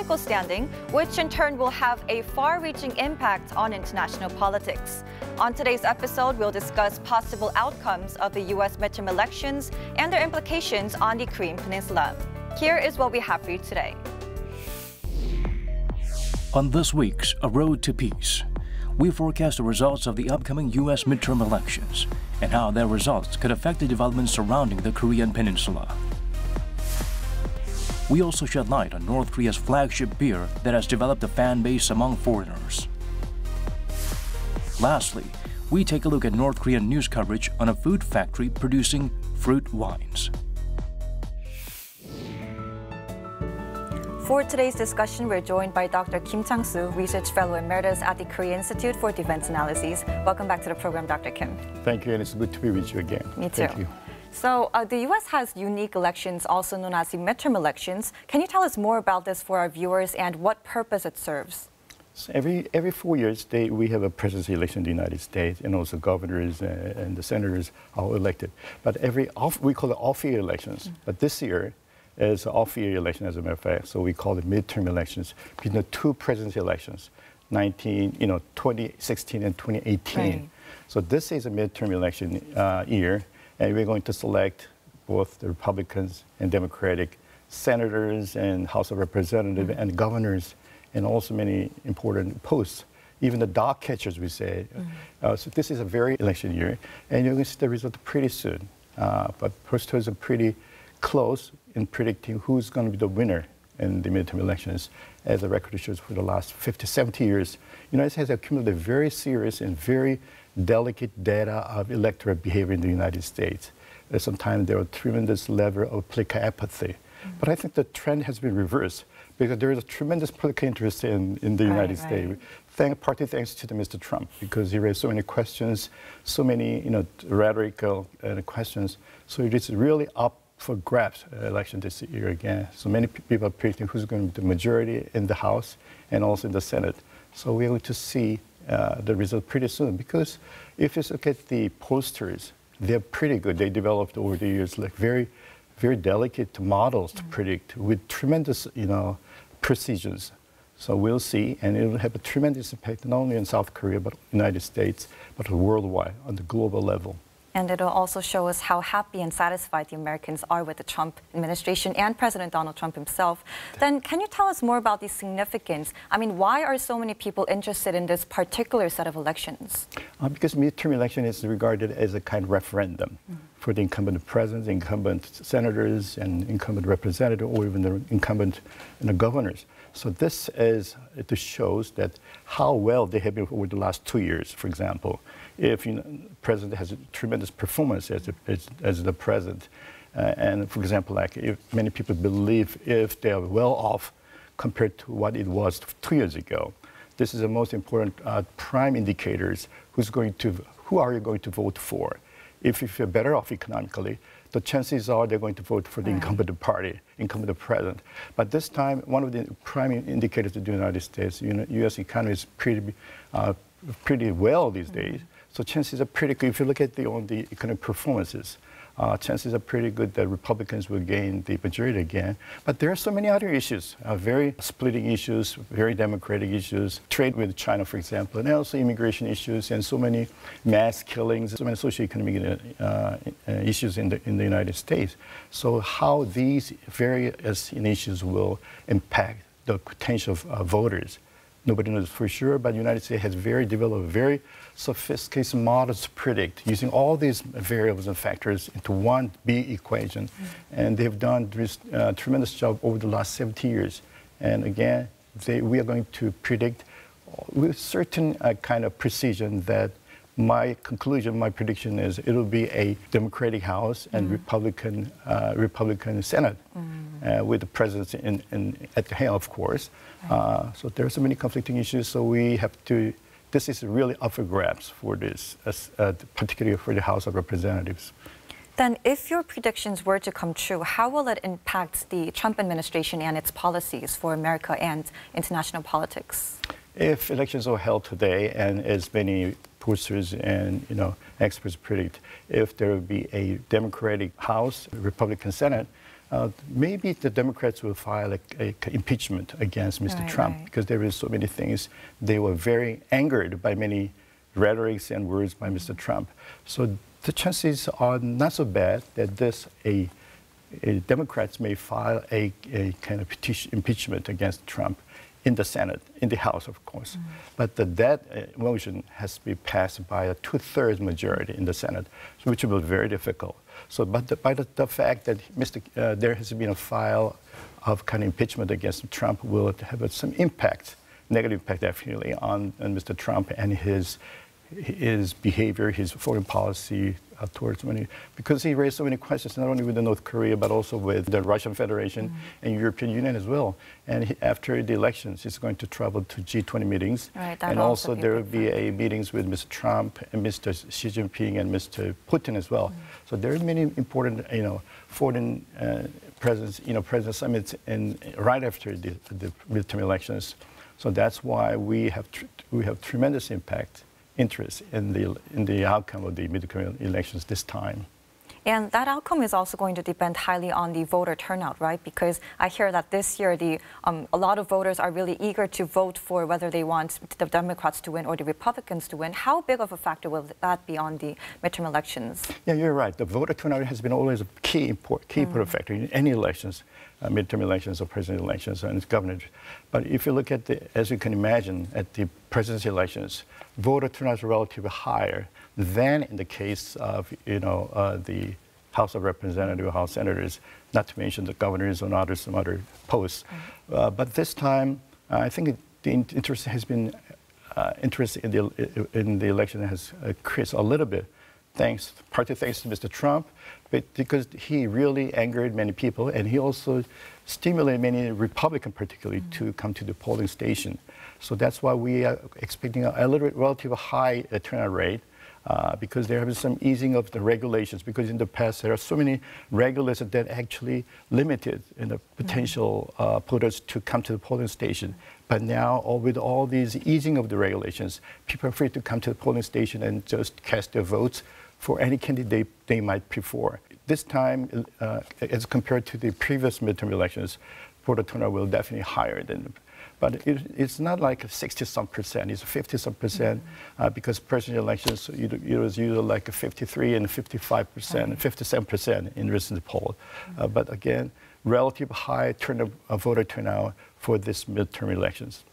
political standing, which in turn will have a far-reaching impact on international politics. On today's episode, we'll discuss possible outcomes of the US midterm elections and their implications on the Korean Peninsula. Here is what we have for you today. On this week's A Road to Peace, we forecast the results of the upcoming US midterm elections and how their results could affect the developments surrounding the Korean Peninsula. We also shed light on North Korea's flagship beer that has developed a fan base among foreigners. Lastly, we take a look at North Korean news coverage on a food factory producing fruit wines. For today's discussion, we're joined by Dr. Kim Chang-su, Research Fellow Emeritus at the Korea Institute for Defense Analyses. Welcome back to the program, Dr. Kim. Thank you, and it's good to be with you again. Me too. Thank you. So the U.S. has unique elections, also known as the midterm elections. Can you tell us more about this for our viewers and what purpose it serves? So every 4 years, we have a presidency election in the United States, and also governors and the senators are elected. But we call it off-year elections. But this year is an off-year election, as a matter of fact. So we call it midterm elections between the two presidency elections, 2016 and 2018. Right. So this is a midterm election year, and we're going to select both the Republicans and Democratic senators and House of Representatives and governors, and also many important posts, even the dog catchers, we say. So this is a very election year, and you're going to see the result pretty soon. But pollsters are pretty close in predicting who's going to be the winner in the midterm elections. As the record shows, for the last 50, 70 years, the United States has accumulated very serious and very delicate data of electoral behavior in the United States. Sometimes there are tremendous level of political apathy. But I think the trend has been reversed, because there is a tremendous political interest in the United States. Partly thanks to Mr. Trump, because he raised so many questions, so many rhetorical questions. So it is really up for grabs election this year again. So many people are predicting who's going to be the majority in the House and also in the Senate. So we're going to see the result pretty soon, because if you look at the pollsters, they're pretty good. They developed over the years like very, very delicate models to predict with tremendous, precisions. So we'll see, and it will have a tremendous impact not only in South Korea, but United States, but worldwide on the global level. And it'll also show us how happy and satisfied the Americans are with the Trump administration and President Donald Trump himself. Then can you tell us more about the significance? I mean, why are so many people interested in this particular set of elections? Because midterm election is regarded as a kind of referendum for the incumbent presidents, incumbent senators, and incumbent representatives, or even the incumbent governors. So this shows that how well they have been over the last 2 years, for example. If the president has a tremendous performance as the president, and for example, like if many people believe if they are well off compared to what it was 2 years ago, this is the most important prime indicators. Who are you going to vote for? If you feel better off economically, the chances are they're going to vote for the incumbent party, incumbent president. But this time, one of the prime indicators of the United States, U.S. economy is pretty well these days. So chances are pretty good. If you look at the economic performances, chances are pretty good that Republicans will gain the majority again. But there are so many other issues, very splitting issues, very democratic issues, trade with China, for example, and also immigration issues, and so many mass killings, so many socioeconomic issues in the United States. So how these various issues will impact the potential voters, nobody knows for sure, but the United States has developed very sophisticated models to predict using all these variables and factors into one big equation. And they've done a tremendous job over the last 70 years. And again, we are going to predict with certain kind of precision that my prediction is it will be a Democratic House and Republican Senate with the presidency at the helm, of course. So there are so many conflicting issues, so we have to. This is really up for grabs for this, particularly for the House of Representatives. Then if your predictions were to come true, how will it impact the Trump administration and its policies for America and international politics? If elections are held today, and as many pollsters and experts predict, if there will be a Democratic House, Republican Senate, maybe the Democrats will file a impeachment against Mr. Trump because there is so many things. They were very angered by many rhetorics and words by Mr. Trump. So the chances are not so bad that Democrats may file a kind of impeachment against Trump in the Senate, in the House, of course. But that motion has to be passed by a 2/3 majority in the Senate, which will be very difficult. So, but by the fact that there has been a file of kind of impeachment against Trump will have some impact, negative impact definitely on Mr. Trump and his behavior, his foreign policy towards money, because he raised so many questions, not only with North Korea, but also with the Russian Federation and European Union as well. And after the elections, he's going to travel to G20 meetings. And also there will be meetings with Mr. Trump and Mr. Xi Jinping and Mr. Putin as well. So there are many important, foreign president summits right after the midterm elections. So that's why we have tremendous interest in the outcome of the midterm elections this time. And that outcome is also going to depend highly on the voter turnout, right? Because I hear that this year a lot of voters are really eager to vote for whether they want the Democrats to win or the Republicans to win. How big of a factor will that be on the midterm elections? Yeah, you're right. The voter turnout has been always a key important factor in any elections, midterm elections or presidential elections and governors. But if you look at as you can imagine, at the presidential elections, voter turnout is relatively higher than in the case of the House of Representatives, House Senators, not to mention the governors and some other posts. But this time, I think the interest has been interest in the election has increased a little bit, partly thanks to Mr. Trump, but because he really angered many people, and he also stimulated many Republicans, particularly, to come to the polling station. So that's why we are expecting a little bit relatively high turnout rate, because there have been some easing of the regulations, because in the past there are so many regulations that actually limited the potential voters to come to the polling station. But now, with all these easing of the regulations, people are free to come to the polling station and just cast their votes for any candidate they might prefer. This time, as compared to the previous midterm elections, voter turnout will definitely higher than. But it's not like 60-some%, it's 50-some%, because presidential elections, it was usually like 53 and 55%, 57% in recent poll. But again, relative high voter turnout for this midterm elections.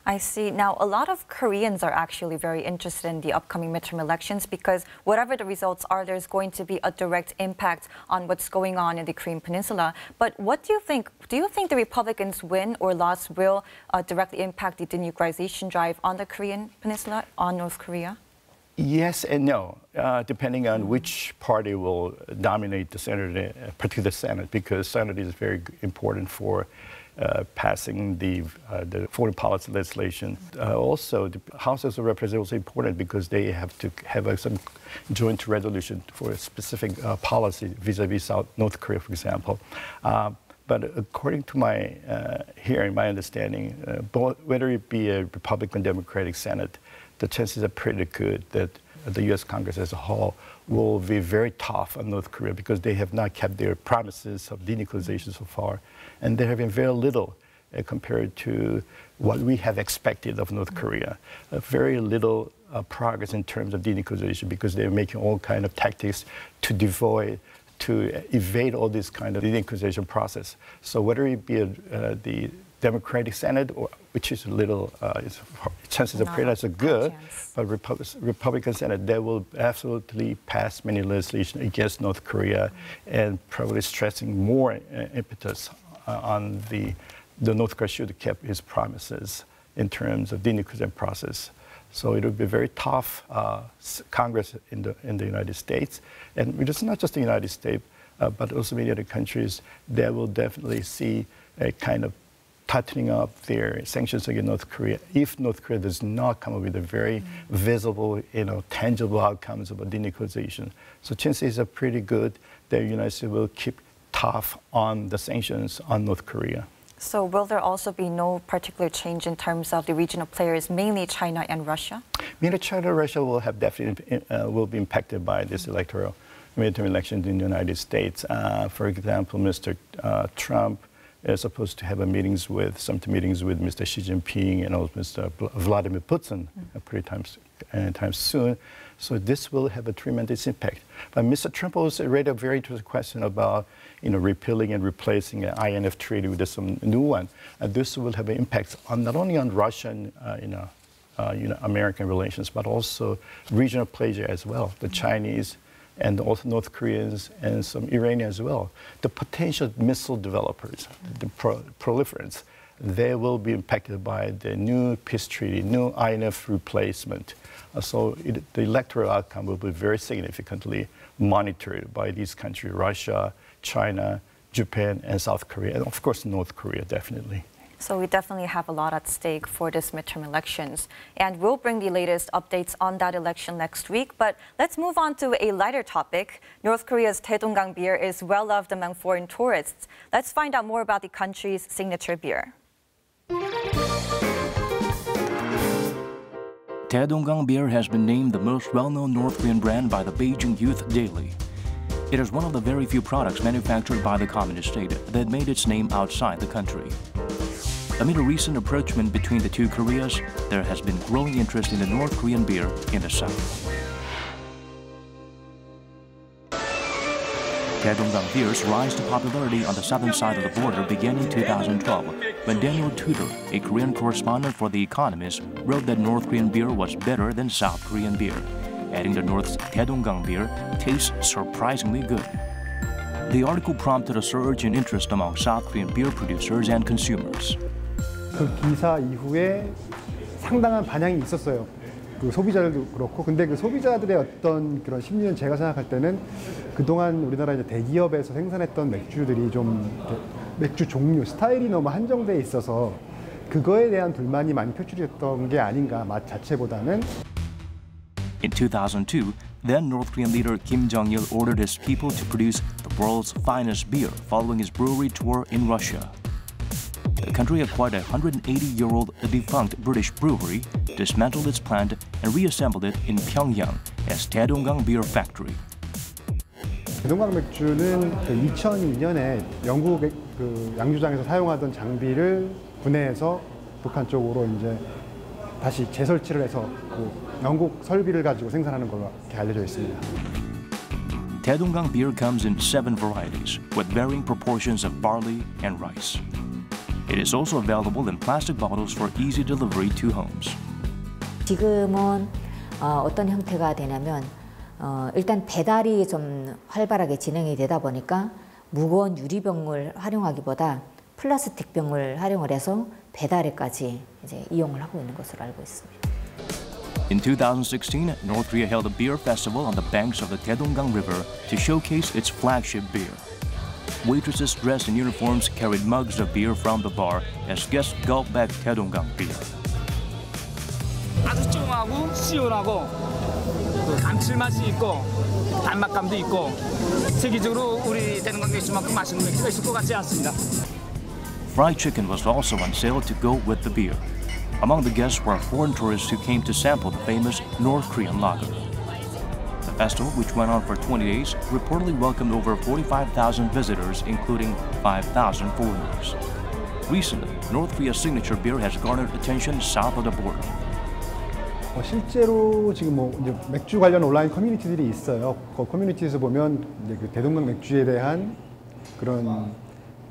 I see. Now, a lot of Koreans are actually very interested in the upcoming midterm elections because whatever the results are, there's going to be a direct impact on what's going on in the Korean Peninsula. But what do you think? Do you think the Republicans' win or loss will directly impact the denuclearization drive on the Korean Peninsula, on North Korea? Yes and no, depending on which party will dominate the Senate, particularly the Senate, because Senate is very important for passing the foreign policy legislation. Also, the House of Representatives is important because they have to have some joint resolution for a specific policy vis-a-vis North Korea, for example. But according to my hearing, my understanding, whether it be a Republican Democratic Senate, the chances are pretty good that the U.S. Congress as a whole will be very tough on North Korea because they have not kept their promises of denuclearization so far. And there have been very little compared to what we have expected of North Korea. Very little progress in terms of denuclearization because they're making all kinds of tactics to evade all this kind of denuclearization process. So whether it be the Democratic Senate, which is a little, chances are pretty not so good, but Republican Senate, they will absolutely pass many legislation against North Korea and probably stressing more impetus on the North Korea should have kept his promises in terms of denuclearization process. So it will be very tough Congress in the United States, and it's not just the United States, but also many other countries that will definitely see a kind of tightening up their sanctions against North Korea if North Korea does not come up with a very visible, tangible outcomes of a denuclearization. So chances are pretty good that the United States will keep tough on the sanctions on North Korea. So will there also be no particular change in terms of the regional players, mainly China and Russia? Mainly China and Russia will have definitely will be impacted by this electoral. midterm elections in the United States. For example, Mr. Trump is supposed to have some meetings with Mr. Xi Jinping and also Mr. Vladimir Putin anytime soon. So this will have a tremendous impact. But Mr. Trump also raised a very interesting question about repealing and replacing an INF treaty with some new one. This will have an impact on not only on Russian, American relations, but also regional players as well, the Chinese and also North Koreans and some Iranians as well. The potential missile developers, the proliferants, they will be impacted by the new peace treaty, new INF replacement. So the electoral outcome will be very significantly monitored by these countries, Russia, China, Japan, and South Korea, and of course North Korea, definitely. So we definitely have a lot at stake for this midterm elections. And we'll bring the latest updates on that election next week. But let's move on to a lighter topic. North Korea's Taedonggang beer is well loved among foreign tourists. Let's find out more about the country's signature beer. Taedonggang beer has been named the most well-known North Korean brand by the Beijing Youth Daily. It is one of the very few products manufactured by the communist state that made its name outside the country. Amid a recent approachment between the two Koreas, there has been growing interest in the North Korean beer in the south. Taedonggang beer's rise to popularity on the southern side of the border began in 2012, when Daniel Tudor, a Korean correspondent for The Economist, wrote that North Korean beer was better than South Korean beer, adding the North's Taedonggang beer tastes surprisingly good. The article prompted a surge in interest among South Korean beer producers and consumers. 그 기사 이후에 상당한 반향이 있었어요. 그 소비자들도 그렇고, 근데 그 소비자들의 어떤 그런 심리는 제가 생각할 때는 그동안 우리나라 이제 대기업에서 생산했던 맥주들이 좀 맥주 종류, 스타일이 너무 한정돼 있어서 그거에 대한 불만이 많이 표출됐던 게 아닌가, 맛 자체보다는. In 2002, then North Korean leader Kim Jong-il ordered his people to produce the world's finest beer following his brewery tour in Russia. The country acquired a 180-year-old defunct British brewery, dismantled its plant, and reassembled it in Pyongyang as Taedonggang Beer Factory. 대동강 맥주는 2002년에 영국의 그 양주장에서 사용하던 장비를 분해해서 북한 쪽으로 이제 다시 재설치를 해서 그 영국 설비를 가지고 생산하는 걸로 이렇게 알려져 있습니다. Taedonggang beer comes in 7 varieties, with varying proportions of barley and rice. It is also available in plastic bottles for easy delivery to homes. 지금은 어떤 형태가 되냐면 일단 배달이 좀 활발하게 진행이 되다 보니까 무거운 유리병을 활용하기보다 플라스틱 병을 활용을 해서 배달에까지 이제 이용을 하고 있는 것으로 알고 있습니다. In 2016, North Korea held a beer festival on the banks of the Taedonggang River to showcase its flagship beer. Waitresses dressed in uniforms carried mugs of beer from the bar as guests gulped back Taedonggang beer. 아주 쫑하고 시원하고 감칠맛이 있고 단맛감도 있고 세계적으로 우리 대동강 맥주만큼 맛있는 맥주가 있을 것 같지 않습니다. Fried chicken was also on sale to go with the beer. Among the guests were foreign tourists who came to sample the famous North Korean lager. The festival, which went on for 20 days, reportedly welcomed over 45,000 visitors, including 5,000 foreigners. Recently, North Korea's signature beer has garnered attention south of the border. 실제로 지금 이제 맥주 관련 온라인 커뮤니티들이 있어요. 그 커뮤니티에서 보면 이제 그 대동강 맥주에 대한 그런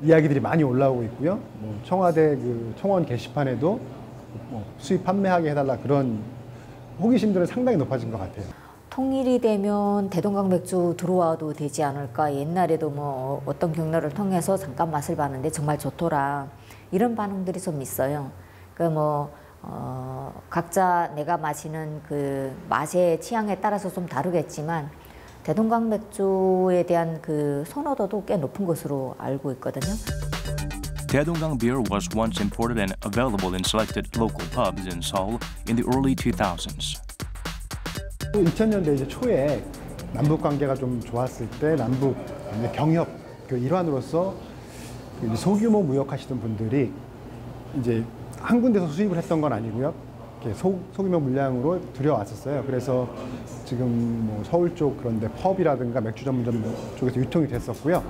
이야기들이 많이 올라오고 있고요. 청와대 그 청원 게시판에도 수입 판매하게 해달라 그런 호기심들은 상당히 높아진 것 같아요. 통일이 되면 대동강 맥주 들어와도 되지 않을까. 옛날에도 어떤 경로를 통해서 잠깐 맛을 봤는데 정말 좋더라. 이런 반응들이 좀 있어요. 각자 내가 마시는 그 맛의 취향에 따라서 좀 다르겠지만 대동강 맥주에 대한 그 선호도도 꽤 높은 것으로 알고 있거든요. Taedonggang beer was once imported and available in selected local pubs in Seoul in the early 2000s. 2000년대 이제 초에 남북 관계가 좀 좋았을 때 남북 경협 그 일환으로서 소규모 무역하시던 분들이 이제 한 군데서 수입을 했던 건 아니고요. 이렇게 소규모 물량으로 들여왔었어요. 그래서 지금 뭐 서울 쪽 그런데 펍이라든가 맥주 전문점 쪽에서 유통이 됐었고요.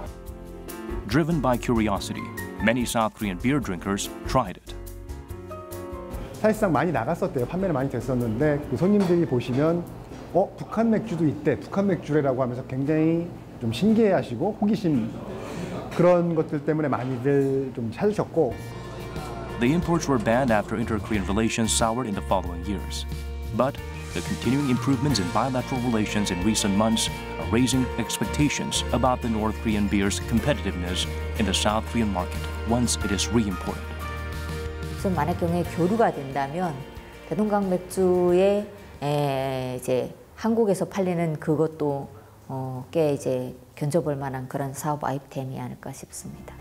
Driven by curiosity, many South Korean beer drinkers tried it. 사실상 많이 나갔었대요. 판매는 많이 됐었는데 그 손님들이 보시면 북한 맥주도 있대. 북한 맥주래라고 하면서 굉장히 좀 신기해하시고 호기심 그런 것들 때문에 많이들 좀 찾으셨고. The imports were banned after inter-Korean relations soured in the following years. But the continuing improvements in bilateral relations in recent months are raising expectations about the North Korean beer's competitiveness in the South Korean market once it is re-imported. 그래서 만약 경우에 교류가 된다면 대동강맥주에 이제 한국에서 팔리는 그것도 꽤 이제 견져볼 만한 그런 사업 아이템이 아닐까 싶습니다.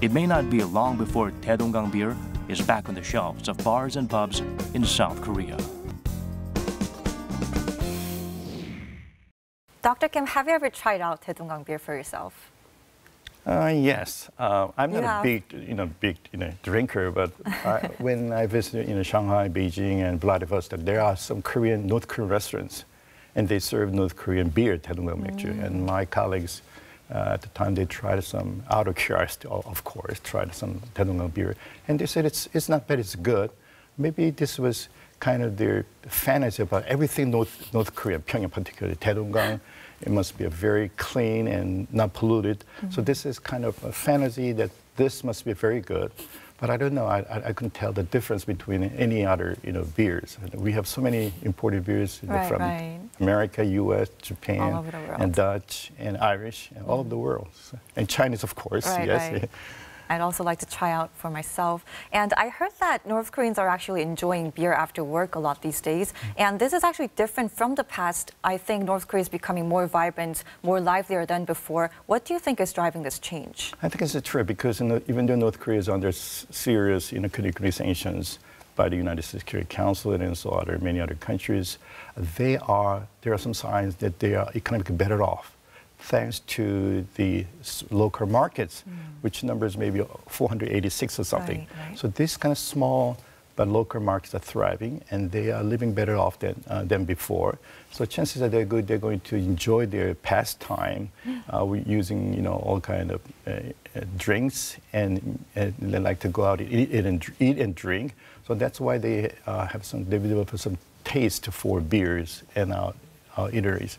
It may not be long before Taedonggang beer is back on the shelves of bars and pubs in South Korea. Dr. Kim, have you ever tried out Taedonggang beer for yourself? Yes, I'm You not have? a big drinker, but when I visited Shanghai, Beijing, and Vladivostok, there are some North Korean restaurants, and they serve North Korean beer, 대동강맥주. And my colleagues at the time they tried some, out of curiosity, of course, tried some 대동강 beer, and they said it's not bad, it's good. Maybe this was kind of their fantasy about everything North Korea, Pyongyang particularly, 대동강. It must be a very clean and not polluted. So this is kind of a fantasy that this must be very good. But I don't know. I couldn't tell the difference between any other beers. We have so many imported beers from America, US, Japan, all over the world. and Dutch, and Irish, and all over the world. And Chinese, of course. Yes. Right. I'd also like to try out for myself. And I heard that North Koreans are actually enjoying beer after work a lot these days. And this is actually different from the past. I think North Korea is becoming more vibrant, more livelier than before. What do you think is driving this change? I think it's true because even though North Korea is under serious economic sanctions by the United States Security Council and also many other countries, there are some signs that they are economically better off, thanks to the local markets, which numbers maybe 486 or something. Right. So these kind of small but local markets are thriving, and they are living better off than before. So chances are they're going to enjoy their pastime using all kind of drinks, and they like to go out and eat and drink. So that's why they develop some taste for beers and eateries.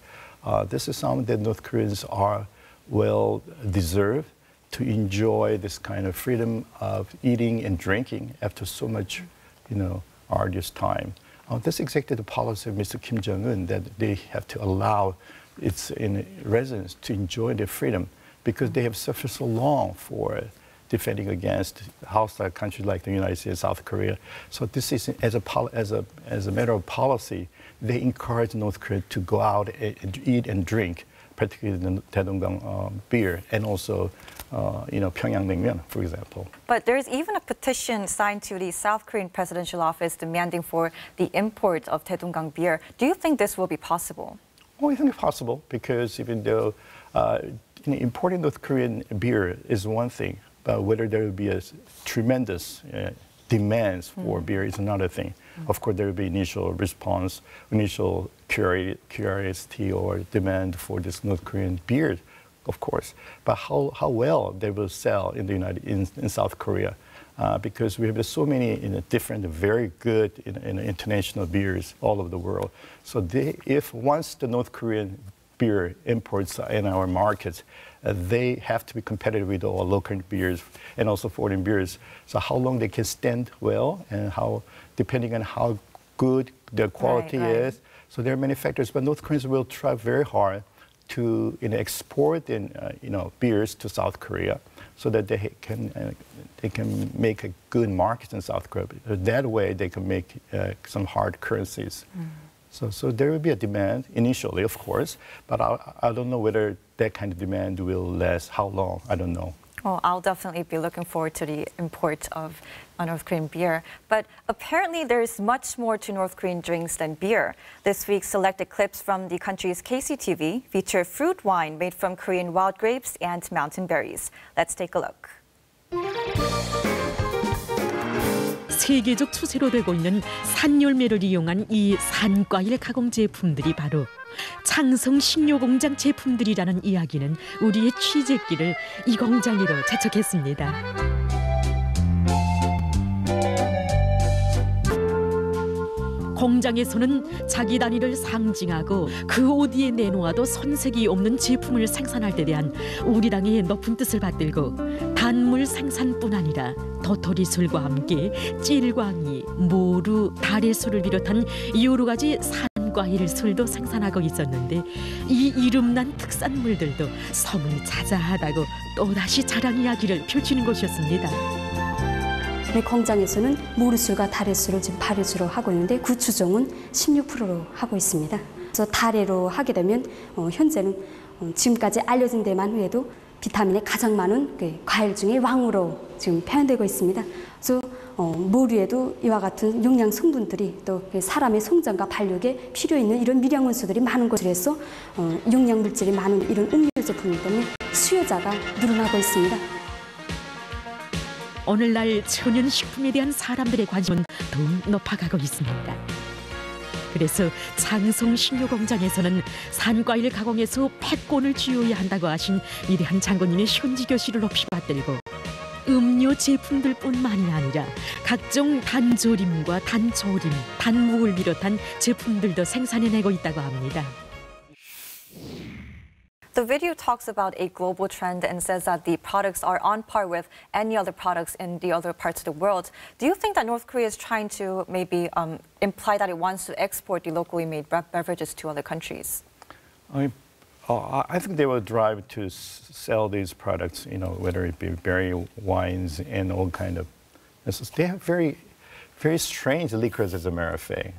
This is something that North Koreans are well deserve to enjoy this kind of freedom of eating and drinking after so much, arduous time. This is exactly the policy of Mr. Kim Jong-un, that they have to allow its residents to enjoy their freedom because they have suffered so long for defending against hostile countries like the United States, South Korea. So this is as a matter of policy, they encourage North Korea to go out and eat and drink, particularly the Taedonggang beer, and also, Pyongyang naengmyeon, for example. But there's even a petition signed to the South Korean presidential office demanding for the import of Taedonggang beer. Do you think this will be possible? Well, I think it's possible because even though importing North Korean beer is one thing, but whether there will be a tremendous demands for beer is another thing. Of course, there will be initial response, initial curiosity or demand for this North Korean beer, of course. But how well they will sell in South Korea, because we have so many different, very good international beers all over the world. So if once the North Korean beer imports in our markets, they have to be competitive with all local beers and also foreign beers. So how long they can stand well, and depending on how good their quality is. So there are many factors, but North Koreans will try very hard to export beers to South Korea, so that they can make a good market in South Korea. That way, they can make some hard currencies. So there will be a demand initially, of course, but I don't know whether that kind of demand will last. How long? I don't know. Well, I'll definitely be looking forward to the import of North Korean beer. But apparently there's much more to North Korean drinks than beer. This week's selected clips from the country's KCTV feature fruit wine made from Korean wild grapes and mountain berries. Let's take a look. 세계적 추세로 되고 있는 산열매를 이용한 이 산과일 가공 제품들이 바로 창성 식료공장 제품들이라는 이야기는 우리의 취재길을 이 공장으로 재촉했습니다. 공장에서는 자기 단위를 상징하고 그 어디에 내놓아도 손색이 없는 제품을 생산할 때 대한 우리 당의 높은 뜻을 받들고 단물 생산뿐 아니라 도토리술과 함께 찔광이, 모루, 다래술을 비롯한 여러 가지 산과일 술도 생산하고 있었는데 이 이름난 특산물들도 소문이 자자하다고 또다시 자랑 이야기를 펼치는 것이었습니다. 네, 공장에서는 모루술과 다래술을 지금 발효주로 하고 있는데 그 주종은 16%로 하고 있습니다. 그래서 다래로 하게 되면 현재는 지금까지 알려진 데만 해도 비타민이 가장 많은 과일 중에 왕으로 지금 표현되고 있습니다. 그래서 모류에도 이와 같은 영양 성분들이 또 사람의 성장과 발육에 필요 있는 이런 미량원소들이 많은 것으로 해서 영양 물질이 많은 이런 음료 제품이기 때문에 수요자가 늘어나고 있습니다. 오늘날 천연식품에 대한 사람들의 관심은 더욱 높아가고 있습니다. 그래서 창성 식료공장에서는 산과일 가공에서 패권을 쥐어야 한다고 하신 위대한 장군님의 현지 교실을 높이 받들고 음료 제품들뿐만이 아니라 각종 단조림과 단조림, 단무를 비롯한 제품들도 생산해내고 있다고 합니다. The video talks about a global trend and says that the products are on par with any other products in the other parts of the world. Do you think that North Korea is trying to maybe imply that it wants to export the locally made beverages to other countries? I think they will drive to sell these products, you know, whether it be berry wines and all kind of. They have very strange liquors, as a matter of fact,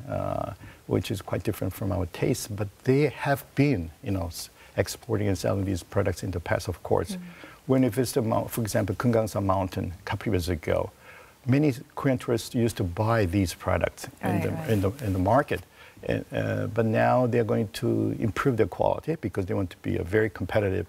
which is quite different from our taste. But they have been, you know, exporting and selling these products in the past, of course. When you visit, for example, Kumgangsan Mountain a couple of years ago, many Korean tourists used to buy these products in the market. But now they're going to improve their quality because they want to be a very competitive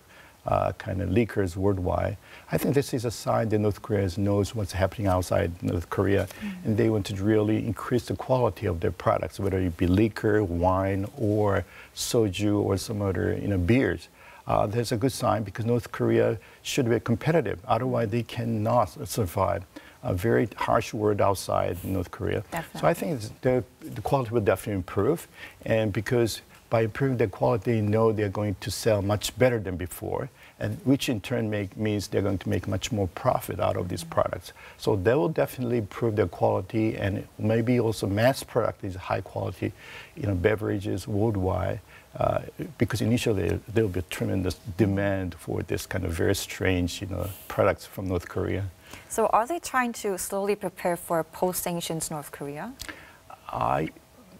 kind of liquors worldwide. I think this is a sign that North Korea knows what's happening outside North Korea, and they want to really increase the quality of their products, whether it be liquor, wine, or soju, or some other, you know, beers. That's a good sign because North Korea should be competitive. Otherwise, they cannot survive a very harsh world outside North Korea. Definitely. So I think the quality will definitely improve, and because by improving the quality, they know they're going to sell much better than before, and which in turn means they're going to make much more profit out of these products. So they will definitely improve their quality and maybe also mass product these high quality, you know, beverages worldwide, because initially there will be a tremendous demand for this kind of very strange, you know, products from North Korea. So are they trying to slowly prepare for post-sanctions North Korea?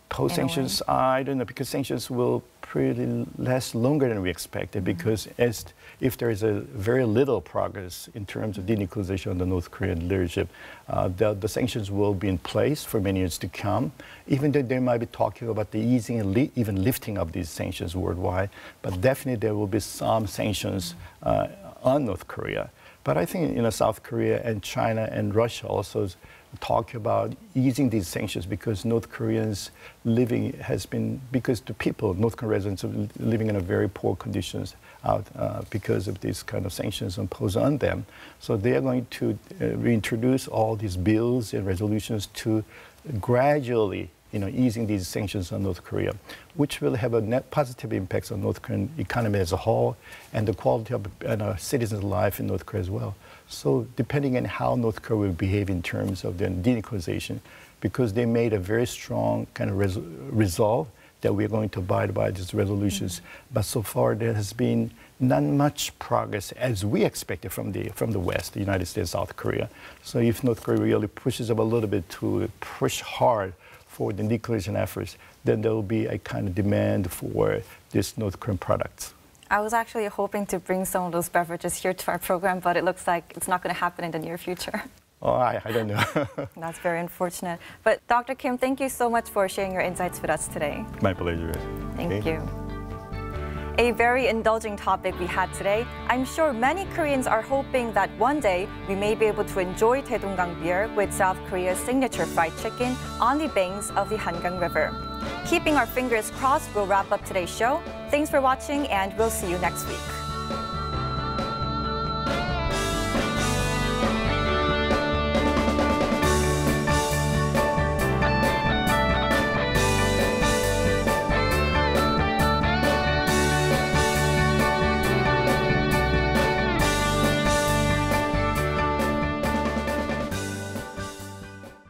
Post-sanctions, I don't know, because sanctions will pretty last longer than we expected, because if there is a very little progress in terms of denuclearization of the North Korean leadership, the sanctions will be in place for many years to come, even though they might be talking about the easing and even lifting of these sanctions worldwide, but definitely there will be some sanctions on North Korea. But I think, you know, South Korea and China and Russia also talk about easing these sanctions because North Koreans living has been, because the people, North Korean residents, are living in a very poor conditions out because of these kind of sanctions imposed on them. So they are going to reintroduce all these bills and resolutions to gradually, you know, easing these sanctions on North Korea, which will have a net positive impacts on North Korean economy as a whole and the quality of citizens' life in North Korea as well. So depending on how North Korea will behave in terms of the denuclearization, because they made a very strong kind of resolve that we're going to abide by these resolutions. But so far there has been not much progress as we expected from the West, the United States, South Korea. So if North Korea really pushes up a little bit to push hard for the denuclearization efforts, then there will be a kind of demand for these North Korean products. I was actually hoping to bring some of those beverages here to our program, but it looks like it's not going to happen in the near future. Oh, I don't know. That's very unfortunate. But Dr. Kim, thank you so much for sharing your insights with us today. My pleasure. Thank you. A very indulging topic we had today. I'm sure many Koreans are hoping that one day we may be able to enjoy Taedonggang beer with South Korea's signature fried chicken on the banks of the Hangang River. Keeping our fingers crossed, we'll wrap up today's show. Thanks for watching, and we'll see you next week.